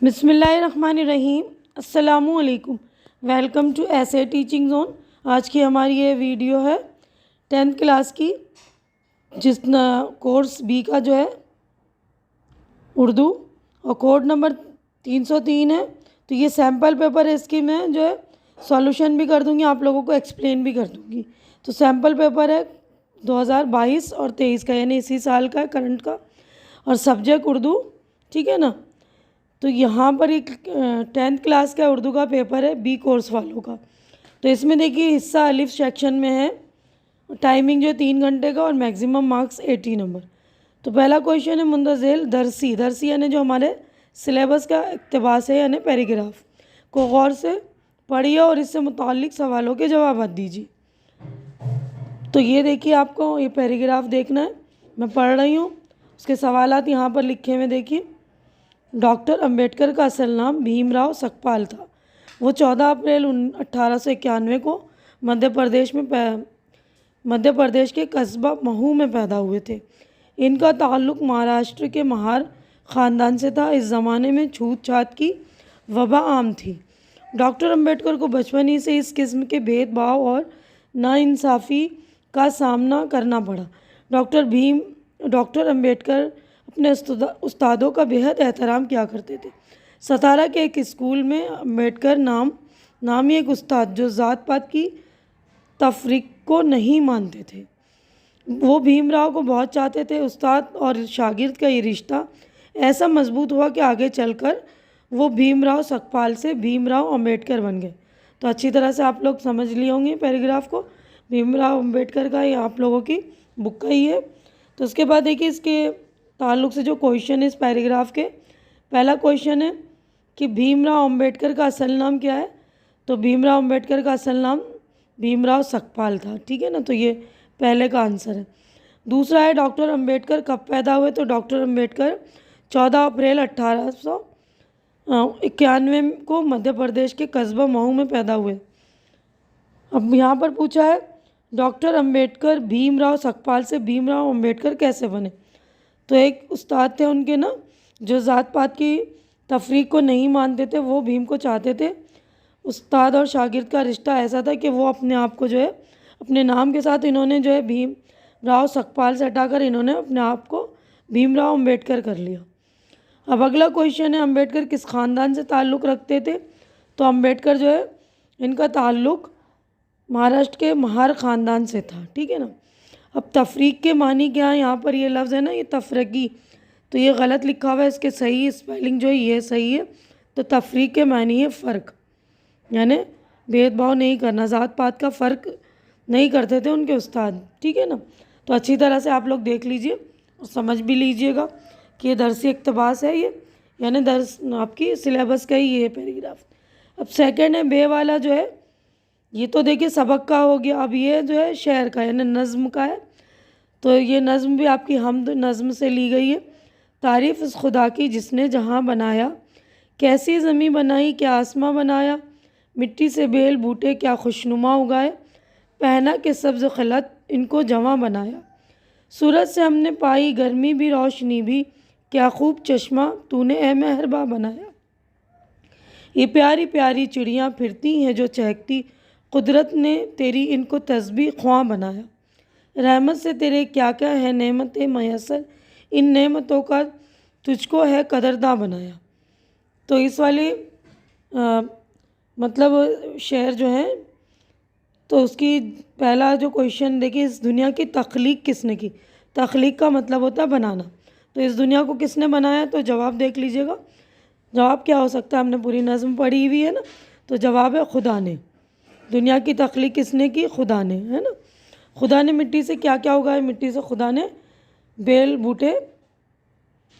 बिस्मिल्लाहिर्रहमानिर्रहीम। अस्सलामुअलैकुम। Welcome to ऐसे टीचिंग जोन। आज की हमारी ये वीडियो है 10th क्लास की, जिस कोर्स बी का जो है उर्दू, और कोड नंबर 303 है। तो ये सैम्पल पेपर है, इसकी मैं जो है सॉल्यूशन भी कर दूंगी, आप लोगों को एक्सप्लेन भी कर दूंगी। तो सैम्पल पेपर है 2022 और 23 का, यानी इसी साल का, करंट का, और सब्जेक्ट उर्दू। ठीक है ना। तो यहाँ पर एक 10th क्लास का उर्दू का पेपर है बी कोर्स वालों का। तो इसमें देखिए हिस्सा अलिफ सेक्शन में है, टाइमिंग जो है 3 घंटे का, और मैक्सिमम मार्क्स 80 नंबर। तो पहला क्वेश्चन है मुंतज़िल दरसी। दरसी यानी जो हमारे सिलेबस का इक़्तिबास है, यानी पैराग्राफ को गौर से पढ़िए और इससे मुताल्लिक़ सवालों के जवाब दीजिए। तो ये देखिए, आपको ये पैराग्राफ देखना है, मैं पढ़ रही हूँ। उसके सवालात यहाँ पर लिखे हुए देखिए। डॉक्टर अंबेडकर का असल नाम भीमराव सकपाल था। वो 14 अप्रैल 1891 को मध्य प्रदेश के कस्बा महू में पैदा हुए थे। इनका ताल्लुक़ महाराष्ट्र के महार ख़ानदान से था। इस ज़माने में छूत छात की वबा आम थी। डॉक्टर अंबेडकर को बचपन ही से इस किस्म के भेदभाव और नाइंसाफ़ी का सामना करना पड़ा। डॉक्टर अंबेडकर अपने उस्तादों का बेहद एहतराम किया करते थे। सतारा के एक स्कूल में अंबेडकर नामी एक उस्ताद, जो ज़ात पात की तफरीक को नहीं मानते थे, वो भीमराव को बहुत चाहते थे। उस्ताद और शागिर्द का ये रिश्ता ऐसा मजबूत हुआ कि आगे चलकर वो भीमराव सकपाल से भीमराव अंबेडकर बन गए। तो अच्छी तरह से आप लोग समझ लिए होंगे पैराग्राफ को। भीमराव अंबेडकर का ये आप लोगों की बुक का ही है। तो उसके बाद देखिए, इसके ताल्लुक़ से जो क्वेश्चन है इस पैराग्राफ के, पहला क्वेश्चन है कि भीमराव अंबेडकर का असल नाम क्या है। तो भीमराव अंबेडकर का असल नाम भीमराव सकपाल था। ठीक है ना। तो ये पहले का आंसर है। दूसरा है डॉक्टर अंबेडकर कब पैदा हुए। तो डॉक्टर अंबेडकर 14 अप्रैल 1891 को मध्य प्रदेश के कस्बा महू में पैदा हुए। अब यहाँ पर पूछा है डॉक्टर अंबेडकर भीमराव सकपाल से भीमराव अंबेडकर कैसे बने। तो एक उस्ताद थे उनके ना, जो ज़ात पात की तफरीक को नहीं मानते थे, वो भीम को चाहते थे। उस्ताद और शागिर्द का रिश्ता ऐसा था कि वो अपने आप को जो है अपने नाम के साथ इन्होंने जो है भीमराव सकपाल से हटाकर इन्होंने अपने आप को भीमराव अंबेडकर कर लिया। अब अगला क्वेश्चन है अंबेडकर किस ख़ानदान से ताल्लुक़ रखते थे। तो अंबेडकर जो है इनका ताल्लुक़ महाराष्ट्र के महार ख़ानदान से था। ठीक है ना। अब तफरीक के मानी क्या है, यहाँ पर ये लफ्ज़ है ना, ये तफरगी, तो ये गलत लिखा हुआ है। इसके सही स्पेलिंग जो है ये सही है। तो तफरीक के मानी है फ़र्क, यानी भेदभाव नहीं करना, ज़ात पात का फ़र्क नहीं करते थे उनके उस्ताद। ठीक है ना। तो अच्छी तरह से आप लोग देख लीजिए और समझ भी लीजिएगा कि ये दरसी इक़्तिबास है, ये यानी दर्स आपकी सिलेबस का ही ये पैराग्राफ। अब सेकंड है बे वाला जो है, ये तो देखिए सबक का हो गया। अब ये जो है शेर का, यानी नज़्म का है। तो ये नज़्म भी आपकी हमद नज़्म से ली गई है। तारीफ़ उस खुदा की जिसने जहाँ बनाया, कैसी ज़मीं बनाई क्या आसमां बनाया, मिट्टी से बेल बूटे क्या खुशनुमा उगाए, पहना के सब्ज़ खलत इनको जवां बनाया, सूरज से हमने पाई गर्मी भी रोशनी भी, क्या खूब चश्मा तूने ए मेहरबा बनाया। ये प्यारी प्यारी चिड़ियाँ फिरती हैं जो चहकती, कुदरत ने तेरी इनको तस्बीह ख्वां बनाया, रहमत से तेरे क्या क्या है नेमतें मयसर, इन नेमतों का तुझको है कदरदां बनाया। तो इस वाली मतलब शेर जो है, तो उसकी पहला जो क्वेश्चन देखिए, इस दुनिया की तख्लीक किसने की। तख्लीक का मतलब होता है बनाना। तो इस दुनिया को किसने बनाया, तो जवाब देख लीजिएगा। जवाब क्या हो सकता है, हमने पूरी नज़्म पढ़ी हुई है ना। तो जवाब है खुदा ने। दुनिया की तख्लीक किसने की, खुदा ने, है ना। खुदा ने मिट्टी से क्या क्या उगाया, मिट्टी से खुदा ने बेल बूटे,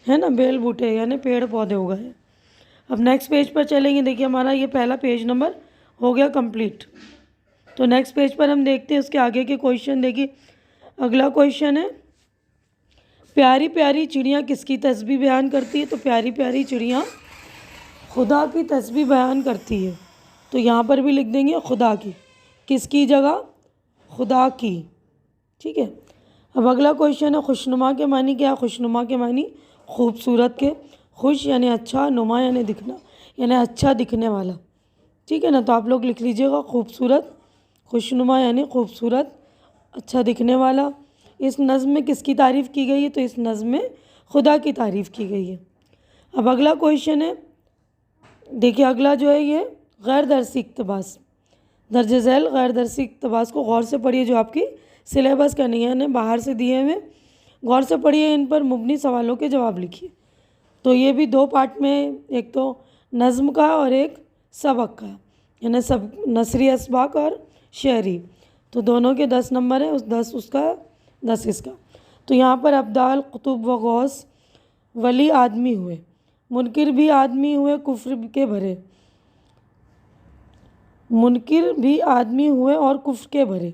है ना, बेल बूटे यानी पेड़ पौधे उगाए। अब नेक्स्ट पेज पर चलेंगे। देखिए हमारा ये पहला पेज नंबर हो गया कंप्लीट। तो नेक्स्ट पेज पर हम देखते हैं उसके आगे के क्वेश्चन। देखिए अगला क्वेश्चन है प्यारी प्यारी चिड़ियाँ किसकी तस्बीह बयान करती है। तो प्यारी प्यारी चिड़ियाँ खुदा की तस्बीह बयान करती है। तो यहाँ पर भी लिख देंगे खुदा की, किसकी जगह, खुदा की। ठीक है। अब अगला क्वेश्चन है खुशनुमा के मानी क्या। खुशनुमा के मानी खूबसूरत के। खुश यानी अच्छा, नुमा यानी दिखना यानी अच्छा दिखने वाला। ठीक है ना, तो आप लोग लिख लीजिएगा खूबसूरत, खुशनुमा यानी खूबसूरत, अच्छा दिखने वाला। इस नज़्म में किसकी तारीफ़ की गई है? तो इस नज़्म में खुदा की तारीफ़ की गई है। अब अगला क्वेश्चन है, देखिए अगला जो है ये गैर दरसी इक़्तिबास, दर्ज झैल गैर दरसी इक़्तिबास को गौर से पढ़िए, जो आपकी सिलेबस का नहीं है ना, बाहर से दिए हुए, गौर से पढ़िए, इन पर मुबनी सवालों के जवाब लिखिए। तो ये भी 2 पार्ट में, एक तो नज़्म का और एक सबक का, यानी सब नसरी असबाक और शेरी, तो दोनों के 10 नंबर हैं, उस 10 उसका 10 इसका। तो यहाँ पर अब्दाल, कुतुब व गौस वली आदमी हुए, मुनकिर भी आदमी हुए, कुफ्र के भरे, मुनकिर भी आदमी हुए और कुफ्र के भरे,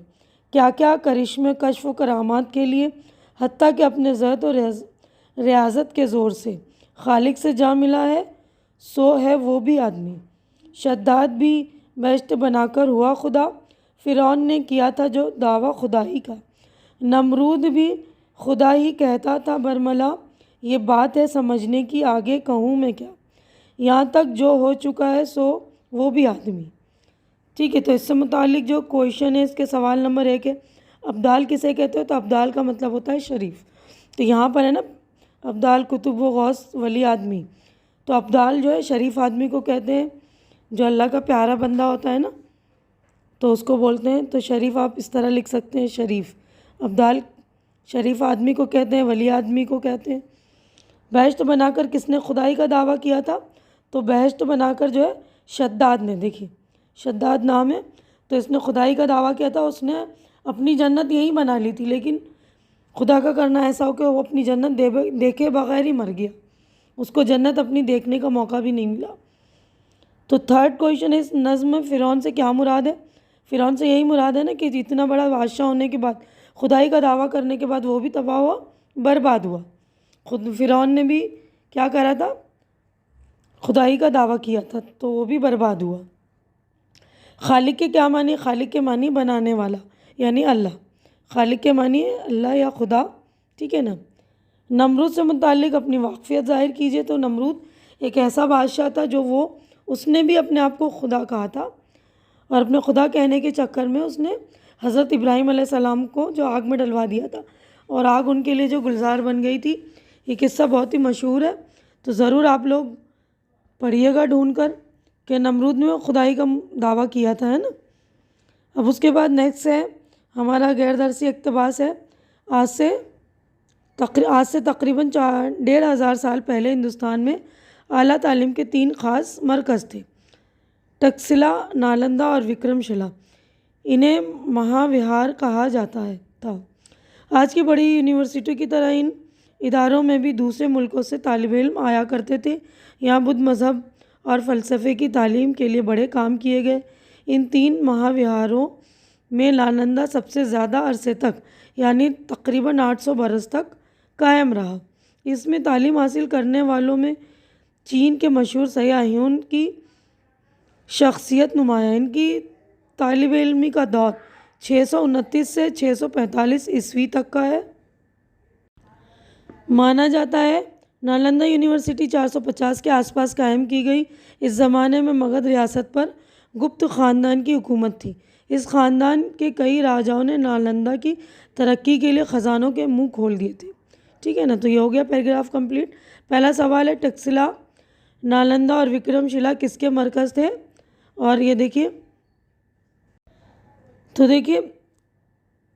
क्या क्या करिश्मे कश्फ व करामात के लिए, हत्ता कि अपने ज़हद और रियाजत के ज़ोर से खालिक से जा मिला है, सो है वो भी आदमी। शद्दाद भी बेश्त बनाकर हुआ खुदा, फ़िरौन ने किया था जो दावा खुदाई का, नमरूद भी खुदा ही कहता था बरमला, ये बात है समझने की, आगे कहूँ मैं क्या, यहाँ तक जो हो चुका है सो वो भी आदमी। ठीक है, तो इससे मुतालिक जो क्वेश्चन है, इसके सवाल नंबर 1 है, अब्दाल किसे कहते हो? तो अब्दाल का मतलब होता है शरीफ। तो यहाँ पर है ना, अब्दाल कुतुब व गौस वली आदमी, तो अब्दाल जो है शरीफ आदमी को कहते हैं, जो अल्लाह का प्यारा बंदा होता है ना, तो उसको बोलते हैं। तो शरीफ आप इस तरह लिख सकते हैं, शरीफ, अब्दाल शरीफ आदमी को कहते हैं, वली आदमी को कहते हैं। बहश्त बनाकर किसने खुदाई का दावा किया था? तो बहश्त बनाकर जो है शद्दाद ने, देखिए शद्दाद नाम है, तो इसने खुदाई का दावा किया था, उसने अपनी जन्नत यहीं बना ली थी, लेकिन खुदा का करना ऐसा हो कि वो अपनी जन्नत देखे बगैर ही मर गया, उसको जन्नत अपनी देखने का मौका भी नहीं मिला। तो थर्ड क्वेश्चन है, इस नज़्म में फ़िरौन से क्या मुराद है? फ़िरौन से यही मुराद है ना कि इतना बड़ा बादशाह होने के बाद, खुदाई का दावा करने के बाद वो भी तबाह हुआ, बर्बाद हुआ। खुद फ़िरौन ने भी क्या करा था? खुदाई का दावा किया था, तो वो भी बर्बाद हुआ। खालिक के क्या मानी? खालिक के मानी बनाने वाला यानी अल्लाह, खालिक के मानी अल्लाह या खुदा। ठीक है ना। नमरूद से मुतालिक अपनी वाक़फ़ियत ज़ाहिर कीजिए। तो नमरूद एक ऐसा बादशाह था जो उसने भी अपने आप को खुदा कहा था, और अपने खुदा कहने के चक्कर में उसने हज़रत इब्राहीम अलैहिस्सलाम को जो आग में डलवा दिया था, और आग उनके लिए जो गुलजार बन गई थी। ये किस्सा बहुत ही मशहूर है, तो ज़रूर आप लोग पढ़िएगा ढूंढ कर कि नमरूद ने खुदाई का दावा किया था, है ना। अब उसके बाद नेक्स्ट है हमारा गैर दरसी इक़्तिबास है। आज से तकरीबन 1500 साल पहले हिंदुस्तान में आला तालीम के 3 ख़ास मरकज़ थे, तक्षशिला, नालंदा और विक्रमशिला। इन्हें महाविहार कहा जाता है था। आज की बड़ी यूनिवर्सिटी की तरह इन इदारों में भी दूसरे मुल्कों से तालिब इल्म आया करते थे। यहाँ बुद्ध मज़हब और फ़लसफ़े की तालीम के लिए बड़े काम किए गए। इन 3 महाविहारों में नालंदा सबसे ज़्यादा अरसे तक यानी तकरीबन 800 बरस तक कायम रहा। इसमें तालीम हासिल करने वालों में चीन के मशहूर सयाहियों की शख्सियत नुमाया। इनकी तालिब इल्मी का दौर 629 से 645 ईस्वी तक का है माना जाता है। नालंदा यूनिवर्सिटी 450 के आसपास कायम की गई। इस ज़माने में मगध रियासत पर गुप्त ख़ानदान की हुकूमत थी। इस ख़ानदान के कई राजाओं ने नालंदा की तरक्की के लिए ख़जानों के मुंह खोल दिए थे। ठीक है ना। तो ये हो गया पैराग्राफ कंप्लीट। पहला सवाल है, तक्षशिला, नालंदा और विक्रमशिला किसके मरकज़ थे? और ये देखिए, तो देखिए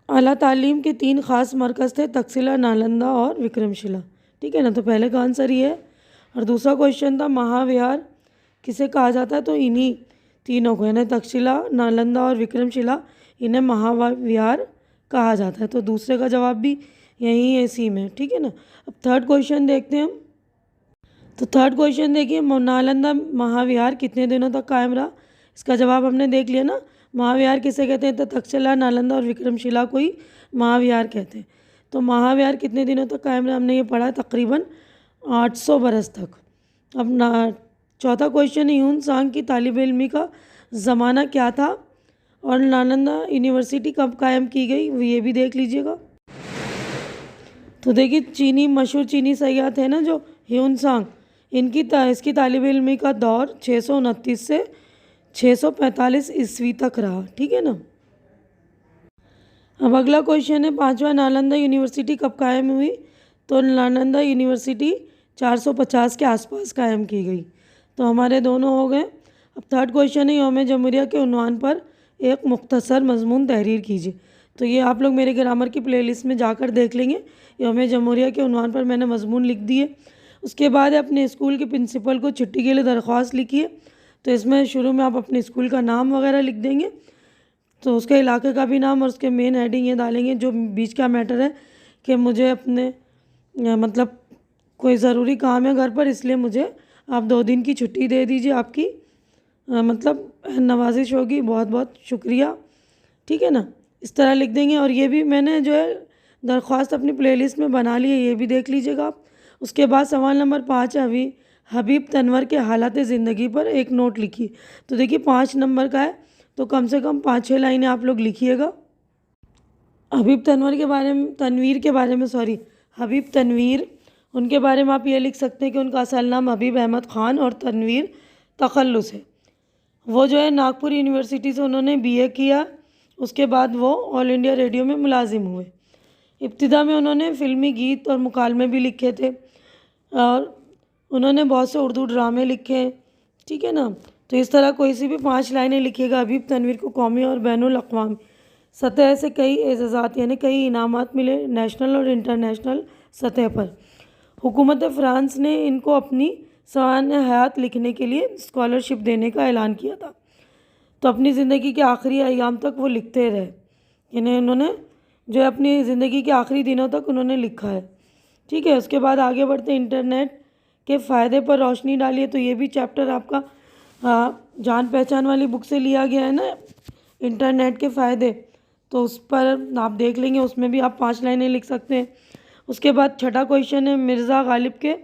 आला तालीम के 3 ख़ास मरकज़ थे, तक्षशिला, नालंदा और विक्रमशिला। ठीक है ना। तो पहले का आंसर ये है। और दूसरा क्वेश्चन था, महाविहार किसे कहा जाता है? तो इन्हीं तीनों को, यानी तक्षशिला, नालंदा और विक्रमशिला, इन्हें महाविहार कहा जाता है। तो दूसरे का जवाब भी यही है, इसी में। ठीक है ना। अब थर्ड क्वेश्चन देखते हैं हम। तो थर्ड क्वेश्चन देखिए, नालंदा महाविहार कितने दिनों तक कायम रहा? इसका जवाब हमने देख लिया ना, महाविहार किसे कहते हैं? तो तक्षशिला, नालंदा और विक्रमशिला को ही महाविहार कहते हैं। तो महाविहार कितने दिनों तक कायम रहा? हमने ये पढ़ा है, तकरीबन 800 बरस तक। अब चौथा क्वेश्चन है, ह्यून सांग की तालिब इल्मी का ज़माना क्या था और नालंदा यूनिवर्सिटी कब कायम की गई, ये भी देख लीजिएगा। तो देखिए, मशहूर चीनी सयाह थे ना जो ह्यून सांग, इसकी तालिब इल्मी का दौर 629 से 645 ईस्वी तक रहा। ठीक है ना। अब अगला क्वेश्चन है, पांचवा नालंदा यूनिवर्सिटी कब कायम हुई? तो नालंदा यूनिवर्सिटी 450 के आसपास कायम की गई। तो हमारे दोनों हो गए। अब थर्ड क्वेश्चन है, यौम जमहूरिया के उन्वान पर एक मुख्तसर मजमून तहरीर कीजिए। तो ये आप लोग मेरे ग्रामर की प्लेलिस्ट में जाकर देख लेंगे। यौम जमहूरिया के उन्वान पर मैंने मजमून लिख दिए। उसके बाद अपने स्कूल के प्रिंसिपल को छुट्टी के लिए दरख्वास्त लिखिए। तो इसमें शुरू में आप अपने स्कूल का नाम वगैरह लिख देंगे, तो उसके इलाके का भी नाम और उसके मेन हेडिंग ये डालेंगे। जो बीच का मैटर है कि मुझे अपने मतलब कोई ज़रूरी काम है घर पर, इसलिए मुझे आप 2 दिन की छुट्टी दे दीजिए, आपकी मतलब नवाजिश होगी, बहुत बहुत शुक्रिया। ठीक है ना, इस तरह लिख देंगे। और ये भी मैंने जो है दरख्वास्त अपनी प्लेलिस्ट में बना ली है, ये भी देख लीजिएगा आप। उसके बाद सवाल नंबर 5 है, हबीब तनवर के हालात ज़िंदगी पर एक नोट लिखिए। तो देखिए 5 नंबर का है, तो कम से कम 5-6 लाइनें आप लोग लिखिएगा। हबीब तनवीर हबीब तनवीर, उनके बारे में आप ये लिख सकते हैं कि उनका असल नाम हबीब अहमद ख़ान और तनवीर तखल्लुस है। वो जो है नागपुर यूनिवर्सिटी से उन्होंने बीए किया। उसके बाद वो ऑल इंडिया रेडियो में मुलाजिम हुए। इब्तिदा में उन्होंने फ़िल्मी गीत और मुकालमे भी लिखे थे और उन्होंने बहुत से उर्दू ड्रामे लिखे। ठीक है ना। तो इस तरह कोई सी भी 5 लाइनें लिखिएगा। हबीब तनवीर को कौमी और बैनुल अक़वामी सतह से कई एज़ाज़ात यानी कई इनामात मिले, नेशनल और इंटरनेशनल सतह पर। हुकूमत फ़्रांस ने इनको अपनी सवाने हयात लिखने के लिए स्कॉलरशिप देने का ऐलान किया था। तो अपनी ज़िंदगी के आखिरी अयाम तक वो लिखते रहे, यानी उन्होंने जो है अपनी ज़िंदगी के आखिरी दिनों तक उन्होंने लिखा है। ठीक है। उसके बाद आगे बढ़ते, इंटरनेट के फ़ायदे पर रोशनी डालिए। तो ये भी चैप्टर आपका जान पहचान वाली बुक से लिया गया है ना, इंटरनेट के फ़ायदे। तो उस पर आप देख लेंगे, उसमें भी आप 5 लाइनें लिख सकते हैं। उसके बाद छठा क्वेश्चन है, मिर्ज़ा गालिब के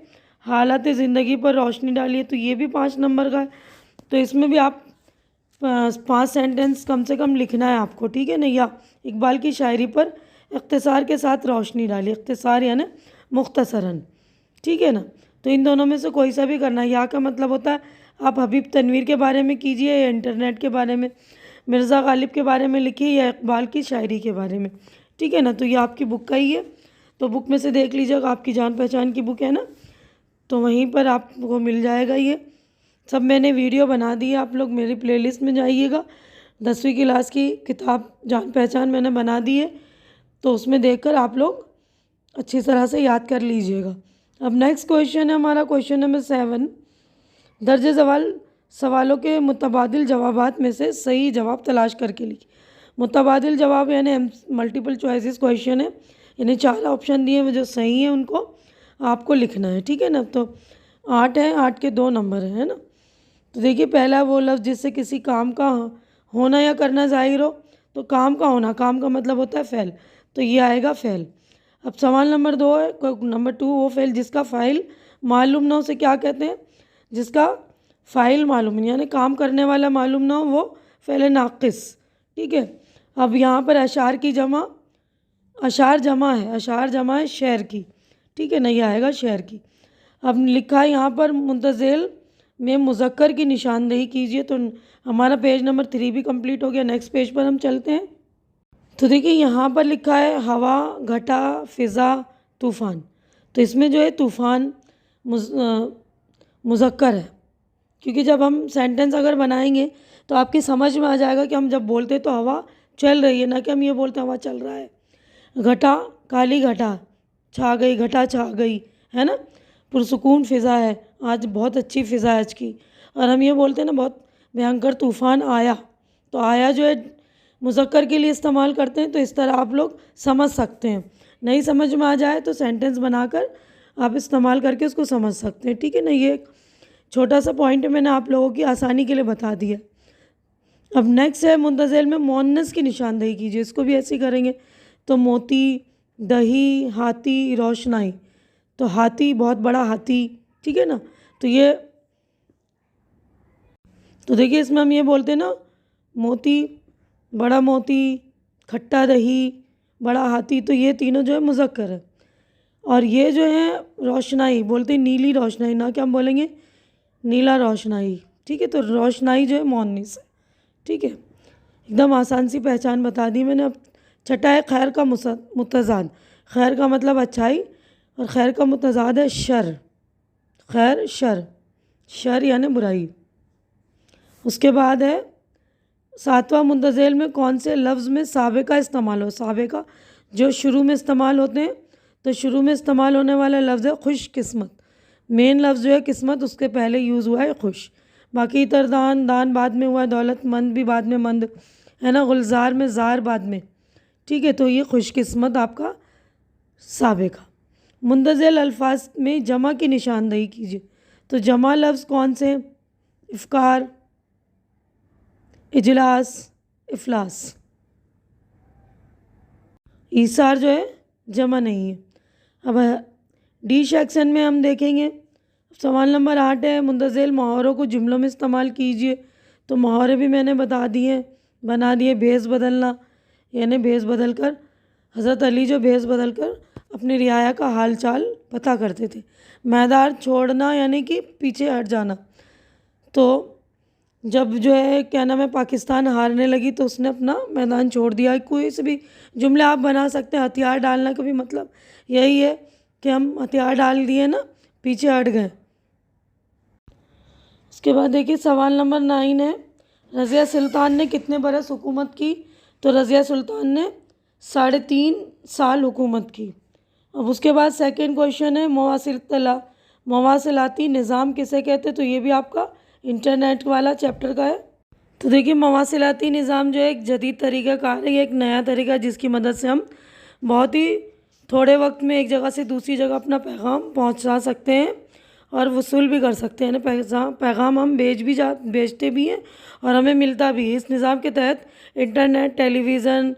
हालात ज़िंदगी पर रोशनी डालिए। तो ये भी 5 नंबर का है। तो इसमें भी आप 5 सेंटेंस कम से कम लिखना है आपको। ठीक है ना। या इकबाल की शायरी पर इख्तिसार के साथ रोशनी डालिए। इख्तिसार यानी मुख्तसरन। ठीक है ना। तो इन दोनों में से कोई सा भी करना है। यहाँ का मतलब होता है आप हबीब तनवीर के बारे में कीजिए या इंटरनेट के बारे में, मिर्ज़ा गालिब के बारे में लिखिए या इकबाल की शायरी के बारे में। ठीक है ना। तो ये आपकी बुक का ही है, तो बुक में से देख लीजिएगा, आपकी जान पहचान की बुक है ना, तो वहीं पर आपको मिल जाएगा। ये सब मैंने वीडियो बना दी है, आप लोग मेरी प्लेलिस्ट में जाइएगा। 10वीं क्लास की किताब जान पहचान मैंने बना दी है, तो उसमें देखकर आप लोग अच्छी तरह से याद कर लीजिएगा। अब नेक्स्ट क्वेश्चन है हमारा क्वेश्चन नंबर 7, दर्ज सवालों के मुतबादिल जवाबात में से सही जवाब तलाश करके लिखिए। मुतबादिल जवाब यानी मल्टीपल चॉइसेस क्वेश्चन है, यानी 4 ऑप्शन दिए हुए, जो सही है उनको आपको लिखना है। ठीक है ना। तो 8 है, 8 के 2 नंबर है ना। तो देखिए पहला वो लफ्ज़ जिससे किसी काम का होना या करना ज़ाहिर हो। तो काम का होना, काम का मतलब होता है फ़ेल, तो ये आएगा फ़ेल। अब सवाल नंबर 2 है, नंबर 2, वो फ़ेल जिसका फ़ाइल मालूम ना हो उसे क्या कहते हैं? जिसका फ़ाइल मालूम यानी काम करने वाला मालूम ना हो, वो फ़ेल नाक़िस। ठीक है। अब यहाँ पर अशार जमा है शेर की। ठीक है ना, ये आएगा शेर की। अब लिखा है यहाँ पर मुंतज़िल में मुज़क्कर की निशानदेही कीजिए। तो हमारा पेज नंबर 3 भी कंप्लीट हो गया। नेक्स्ट पेज पर हम चलते हैं। तो देखिए यहाँ पर लिखा है हवा, घटा, फ़िज़ा, तूफ़ान। तो इसमें जो है तूफ़ान मुज़क्कर है, क्योंकि जब हम सेंटेंस अगर बनाएंगे तो आपकी समझ में आ जाएगा कि हम जब बोलते तो हवा चल रही है, ना कि हम ये बोलते हवा चल रहा है। घटा, काली घटा छा गई, घटा छा गई, है ना। पुरसुकून फ़िज़ा है, आज बहुत अच्छी फ़िज़ा है आज की। और हम ये बोलते हैं ना बहुत भयंकर तूफ़ान आया, तो आया जो है मुज़क्कर के लिए इस्तेमाल करते हैं। तो इस तरह आप लोग समझ सकते हैं। नहीं समझ में आ जाए तो सेंटेंस बनाकर आप इस्तेमाल करके उसको समझ सकते हैं। ठीक है ना। ये एक छोटा सा पॉइंट मैंने आप लोगों की आसानी के लिए बता दिया। अब नेक्स्ट है मुंतज़िल में मुअन्नस की निशानदेही कीजिए। इसको भी ऐसे ही करेंगे। तो मोती, दही, हाथी, रोशनाई। तो हाथी, बहुत बड़ा हाथी। ठीक है ना। तो ये तो देखिए इसमें हम ये बोलते हैं ना, मोती, बड़ा मोती, खट्टा दही, बड़ा हाथी। तो ये तीनों जो है मुज़क्कर है। और ये जो है रोशनाई बोलते हैं, नीली रोशनाई, ना क्या हम बोलेंगे नीला रोशनाई। ठीक है, तो रोशनाई जो है मोहनिस है। ठीक है, एकदम आसान सी पहचान बता दी मैंने। अब छठा है खैर का मुतज़ाद। खैर का मतलब अच्छाई और खैर का मुतज़ाद है शर। खैर शर, शर यानी बुराई। उसके बाद है सातवां मुंतज़िल में कौन से लफ्ज़ में साबे का इस्तेमाल हो। साबे का जो शुरू में इस्तेमाल होते हैं, तो शुरू में इस्तेमाल होने वाला लफ्ज़ है खुश किस्मत। मेन लफ्ज़ जो है किस्मत, उसके पहले यूज़ हुआ है खुश। बाकी इतर दान, दान बाद में हुआ है, दौलतमंद भी बाद में मंद है ना, गुलजार में जार बाद में। ठीक है, तो ये खुशकिस्मत आपका साबे का। मुंतज़िल अल्फाज में जमा की निशानदही कीजिए। तो जमा लफ्ज़ कौन से हैं? इफ़कार, इजलास, इफलास। ईसार जो है जमा नहीं है। अब डी सेक्शन में हम देखेंगे, सवाल नंबर 8 है मुंतज़िल मुहावरों को जुमलों में इस्तेमाल कीजिए। तो मुहावरे भी मैंने बता दिए, बना दिए। भेस बदलना यानी भेस बदल कर, हज़रत अली जो भेस बदल कर अपनी रियाया का हाल चाल पता करते थे। मैदान छोड़ना यानी कि पीछे हट जाना। तो जब जो है क्या नाम है पाकिस्तान हारने लगी तो उसने अपना मैदान छोड़ दिया। कोई से भी जुमले आप बना सकते हैं। हथियार डालना का भी मतलब यही है कि हम हथियार डाल दिए ना, पीछे हट गए। उसके बाद देखिए सवाल नंबर 9 है, रज़िया सुल्तान ने कितने बरस हुकूमत की। तो रज़िया सुल्तान ने 3.5 साल हुकूमत की। अब उसके बाद सेकंड क्वेश्चन है मवासिलाती निज़ाम किसे कहते हैं। तो ये भी आपका इंटरनेट वाला चैप्टर का है। तो देखिए मवासिलाती निज़ाम जो है एक जदीद तरीका कार है, ये एक नया तरीका है जिसकी मदद से हम बहुत ही थोड़े वक्त में एक जगह से दूसरी जगह अपना पैगाम पहुंचा सकते हैं और वसूल भी कर सकते हैं ना। पैगाम हम भेजते भी हैं और हमें मिलता भी है। इस निज़ाम के तहत इंटरनेट, टेलीविज़न,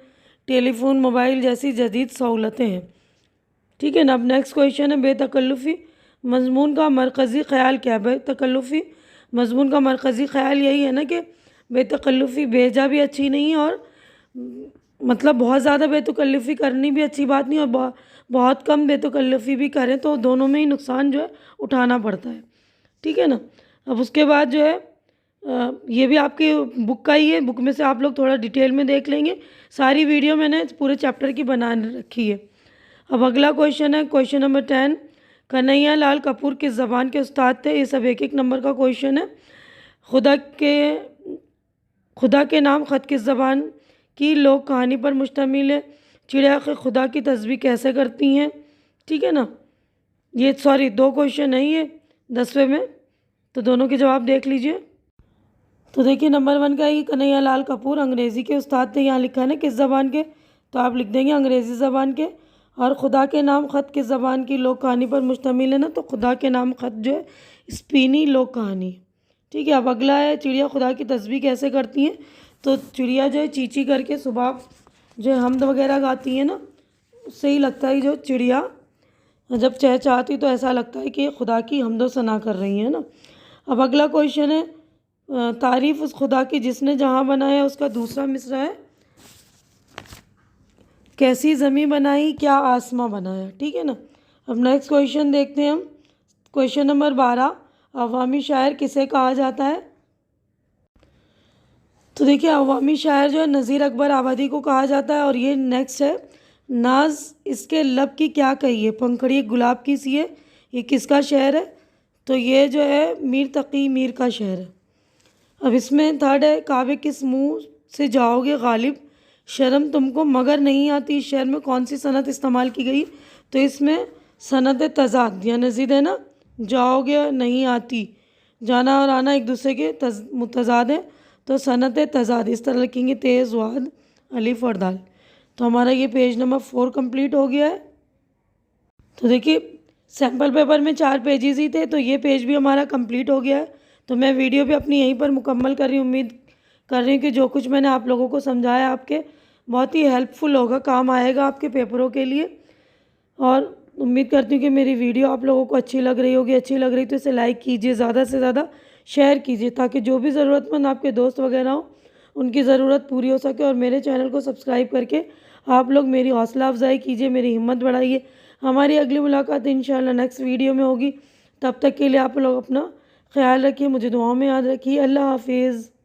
टेलीफोन, मोबाइल जैसी जदीद सहूलतें हैं। ठीक है ना। अब नेक्स्ट क्वेश्चन है बेतकल्लुफ़ी मज़मून का मरकज़ी ख़्याल क्या है। बेतकल्लुफ़ी मज़मून का मरकज़ी ख़्याल यही है ना कि बेतकल्लुफ़ी भेजा भी अच्छी नहीं है और मतलब बहुत ज़्यादा बेतकल्लुफ़ी करनी भी अच्छी बात नहीं, और बहुत कम बेतकल्लुफ़ी भी करें तो दोनों में ही नुकसान जो है उठाना पड़ता है। ठीक है ना। अब उसके बाद जो है ये भी आपकी बुक का ही है, बुक में से आप लोग थोड़ा डिटेल में देख लेंगे। सारी वीडियो मैंने पूरे चैप्टर की बना रखी है। अब अगला क्वेश्चन है क्वेश्चन नंबर 10, कन्हैया लाल कपूर किस ज़बान के उस्ताद थे। ये सब एक एक नंबर का क्वेश्चन है। खुदा के नाम ख़त किस ज़बान की लोक कहानी पर मुश्तमिल है। चिड़िया के खुदा की तस्बीह कैसे करती हैं। ठीक है ना। ये सॉरी 2 क्वेश्चन है ये 10वें में, तो दोनों के जवाब देख लीजिए। तो देखिए नंबर 1 का है कि कन्हैया लाल कपूर अंग्रेज़ी के उस्ताद थे। यहाँ लिखा है ना किस ज़बान के, तो आप लिख देंगे अंग्रेज़ी ज़बान के। और खुदा के नाम ख़त किस ज़बान की लोक कहानी पर मुश्तमिल है ना, तो खुदा के नाम ख़त जो है स्पेनी लोक कहानी। ठीक है। अब अगला है चिड़िया खुदा की तस्बीह कैसे करती हैं। तो चिड़िया जो है चींची करके सुबह जो हमद वगैरह गाती है ना, उससे ही लगता है जो चिड़िया जब चहचहाती तो ऐसा लगता है कि खुदा की हमदो सना कर रही है ना। अब अगला क्वेश्चन है तारीफ़ उस खुदा की जिसने जहाँ बनाया, उसका दूसरा मिसरा है कैसी ज़मीं बनाई, क्या आसमां बनाया। ठीक है ना। अब नेक्स्ट क्वेश्चन देखते हैं हम क्वेश्चन नंबर 12, अवामी शायर किसे कहा जाता है। तो देखिए अवामी शायर जो है नज़ीर अकबर आबादी को कहा जाता है। और ये नेक्स्ट है नाज इसके लब की क्या कही है, पंखड़ी गुलाब की सी है, ये किसका शेर है। तो ये जो है मीर तकी मीर का शेर है। अब इसमें थर्ड है काबे किस मुंह से जाओगे गालिब, शर्म तुमको मगर नहीं आती। इस शेर में कौन सी सनत इस्तेमाल की गई। तो इसमें सनत तज़ाद या नज़ीद है ना, जाओगे नहीं आती, जाना और आना एक दूसरे के मुतज़ाद है, तो सनत तज़ाद इस तरह लिखेंगे तेज़ वाद अलिफ और दाल। तो हमारा ये पेज नंबर 4 कंप्लीट हो गया है। तो देखिए सैम्पल पेपर में 4 पेजेस ही थे, तो ये पेज भी हमारा कंप्लीट हो गया है। तो मैं वीडियो भी अपनी यहीं पर मुकम्मल कर रही हूँ। उम्मीद कर रही हूँ कि जो कुछ मैंने आप लोगों को समझाया आपके बहुत ही हेल्पफुल होगा, काम आएगा आपके पेपरों के लिए। और उम्मीद करती हूँ कि मेरी वीडियो आप लोगों को अच्छी लग रही होगी। अच्छी लग रही तो इसे लाइक कीजिए, ज़्यादा से ज़्यादा शेयर कीजिए, ताकि जो भी ज़रूरतमंद आपके दोस्त वगैरह हो उनकी ज़रूरत पूरी हो सके। और मेरे चैनल को सब्सक्राइब करके आप लोग मेरी हौसला अफजाई कीजिए, मेरी हिम्मत बढ़ाइए। हमारी अगली मुलाकात इंशाल्लाह नेक्स्ट वीडियो में होगी। तब तक के लिए आप लोग अपना ख्याल रखिए, मुझे दुआओं में याद रखिए। अल्लाह हाफिज़।